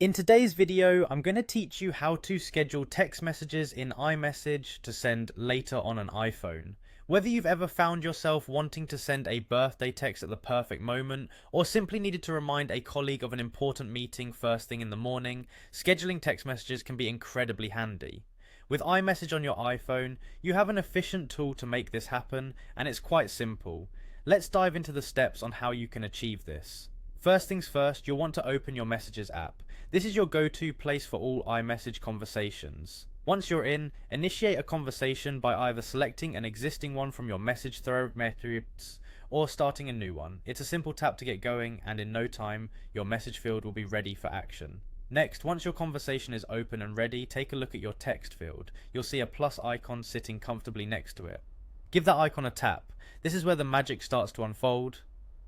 In today's video, I'm going to teach you how to schedule text messages in iMessage to send later on an iPhone. Whether you've ever found yourself wanting to send a birthday text at the perfect moment, or simply needed to remind a colleague of an important meeting first thing in the morning, scheduling text messages can be incredibly handy. With iMessage on your iPhone, you have an efficient tool to make this happen, and it's quite simple. Let's dive into the steps on how you can achieve this. First things first, you'll want to open your Messages app. This is your go-to place for all iMessage conversations. Once you're in, initiate a conversation by either selecting an existing one from your message thread methods or starting a new one. It's a simple tap to get going, and in no time, your message field will be ready for action. Next, once your conversation is open and ready, take a look at your text field. You'll see a plus icon sitting comfortably next to it. Give that icon a tap. This is where the magic starts to unfold.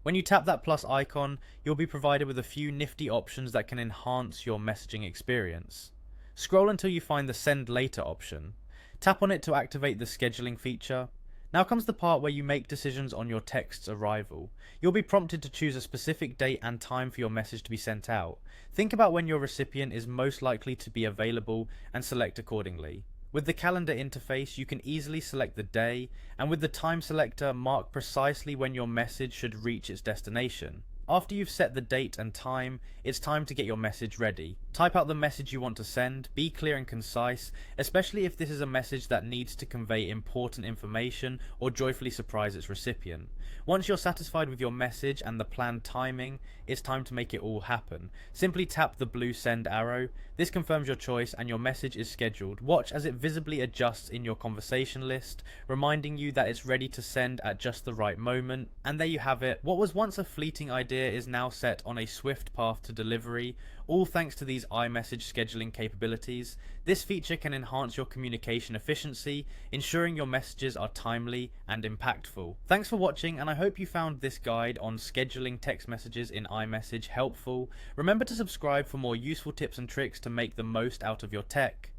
When you tap that plus icon, you'll be provided with a few nifty options that can enhance your messaging experience. Scroll until you find the Send Later option. Tap on it to activate the scheduling feature. Now comes the part where you make decisions on your text's arrival. You'll be prompted to choose a specific date and time for your message to be sent out. Think about when your recipient is most likely to be available and select accordingly. With the calendar interface, you can easily select the day, and with the time selector, mark precisely when your message should reach its destination. After you've set the date and time, it's time to get your message ready. Type out the message you want to send, be clear and concise, especially if this is a message that needs to convey important information or joyfully surprise its recipient. Once you're satisfied with your message and the planned timing, it's time to make it all happen. Simply tap the blue send arrow. This confirms your choice and your message is scheduled. Watch as it visibly adjusts in your conversation list, reminding you that it's ready to send at just the right moment. And there you have it. What was once a fleeting idea is now set on a swift path to delivery, all thanks to these iMessage scheduling capabilities. This feature can enhance your communication efficiency, ensuring your messages are timely and impactful. Thanks for watching, and I hope you found this guide on scheduling text messages in iMessage helpful. Remember to subscribe for more useful tips and tricks to make the most out of your tech.